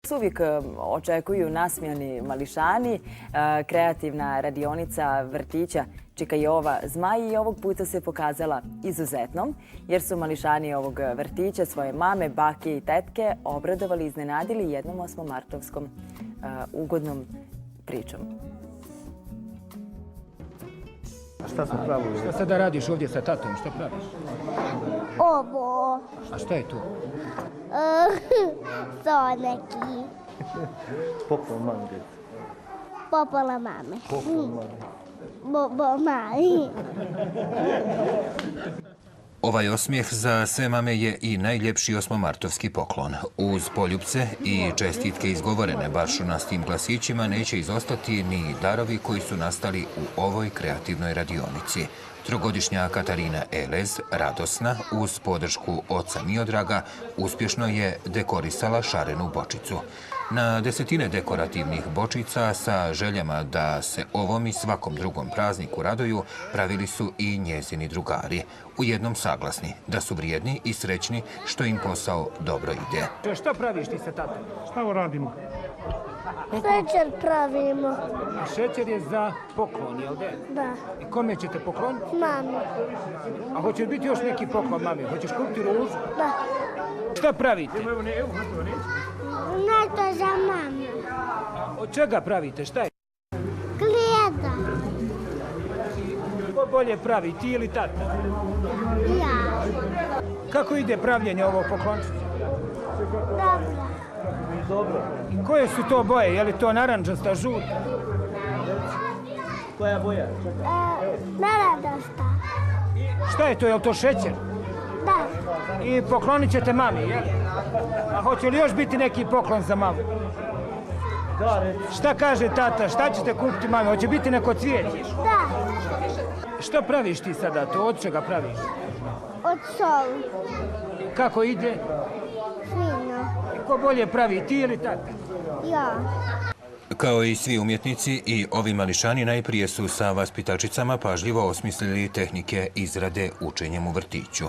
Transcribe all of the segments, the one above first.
nas uvijek očekuju nasmijani mališani. Kreativna radionica vrtića Čika Jova Zmaj i ovog puta se pokazala izuzetnom, jer su mališani ovog vrtića svoje mame, bake i tetke obradovali i iznenadili jednom 8-martovskom ugodnom pričom. A šta sam pravili? Šta sada radiš ovdje sa tatom? Šta praviš? Ovo. A šta je to? To neki. Poklon mami, djece. Popola mame. Poklon mami. Bo mami. Ovaj osmijeh za sve mame je i najljepši 8-martovski poklon. Uz poljupce i čestitke izgovorene baršunastim glasićima neće izostati ni darovi koji su nastali u ovoj kreativnoj radionici. Trogodišnja Katarina Elez, radosna, uz podršku oca Miodraga, uspješno je dekorisala šarenu bočicu. Na desetine dekorativnih bočica sa željama da se ovom i svakom drugom prazniku raduju pravili su i njezini drugari. U jednom saglasni, da su vrijedni i srećni što im posao dobro ide. Šta praviš ti sa tatom? Šta ovo radimo? Šećer pravimo. A šećer je za poklon, jel de? Da. I kome ćete pokloniti? Mami. A hoće li biti još neki poklon, mami? Hoćeš kupiti ružu? Da. Šta pravite? Ne, to za mamu. Od čega pravite? Šta je? Glijeda. Ko bolje pravi, ti ili tata? Ja. Kako ide pravljenje ovog poklončića? Dobro. I koje su to boje? Je li to naranđasta, žuta? Koja boja? Naradasta. Šta je to? Je li to šećer? Da. I poklonit ćete mami, jel? A hoće li još biti neki poklon za mamu? Šta kaže tata? Šta ćete kupiti mami? Hoće biti neko cvijeće? Da. Šta praviš ti sada to? Od čega praviš? Od soli. Kako ide? Fino. I ko bolje pravi, ti ili tata? Ja. Kao i svi umjetnici, i ovi mališani najprije su sa vaspitačicama pažljivo osmislili tehnike izrade učenjem u vrtiću.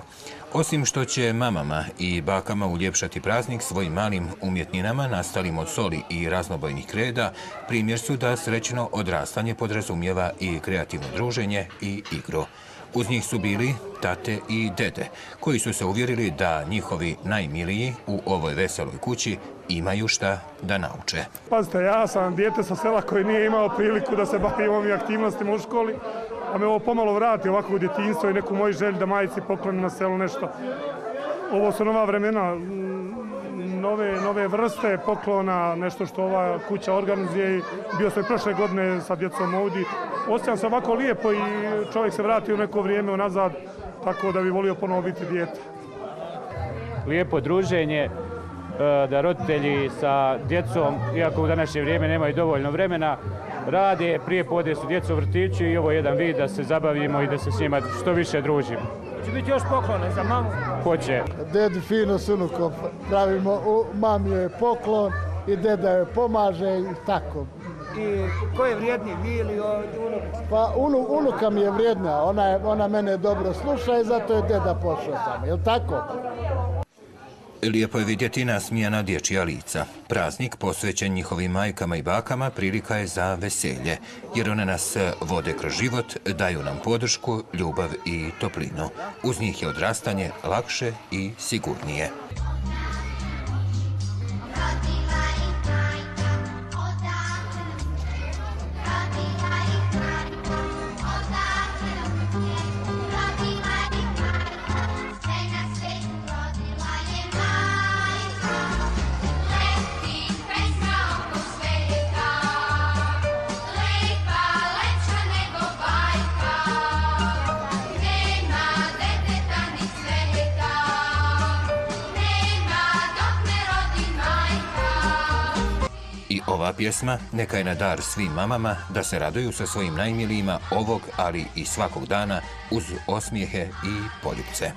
Osim što će mamama i bakama uljepšati praznik svojim malim umjetninama nastalim od soli i raznobojnih kreda, primjer su da srećno odrastanje podrazumijeva i kreativno druženje i igru. Uz njih su bili tate i dede, koji su se uvjerili da njihovi najmiliji u ovoj veseloj kući imaju šta da nauče. Pazite, ja sam dijete sa sela koji nije imao priliku da se bavim ovim aktivnostima u školi, a me ovo pomalo vrati ovako u djetinjstvo i neku moju želju da majici poklonim na selu nešto. Ovo su nova vremena, nove vrste poklona, nešto što ova kuća organizuje. Bio sam i prošle godine sa djecom ovdje. Osjećam se ovako lijepo i čovjek se vrati u neko vrijeme unazad, tako da bi volio ponovo biti dijete. Lijepo druženje, da roditelji sa djecom, iako u današnje vrijeme nemaju dovoljno vremena, rade, prije podne su djeca u vrtiću i ovo je jedan vid da se zabavimo i da se s njima što više družimo. Hoće biti još poklone za mamu? Hoće. Dedi fino s unukom pravimo, mami joj poklon i deda joj pomaže i tako. I ko je vrijedniji, vi ili unuk? Pa unuka mi je vrijedna, ona mene dobro sluša i zato je deda pošao samo, je li tako? Lijepo je vidjeti nasmijana dječja lica. Praznik posvećen njihovim majkama i bakama prilika je za veselje, jer one nas vode kroz život, daju nam podršku, ljubav i toplinu. Uz njih je odrastanje lakše i sigurnije. I ova pjesma neka je na dar svim mamama da se raduju sa svojim najmilijima ovog, ali i svakog dana uz osmijehe i poljupce.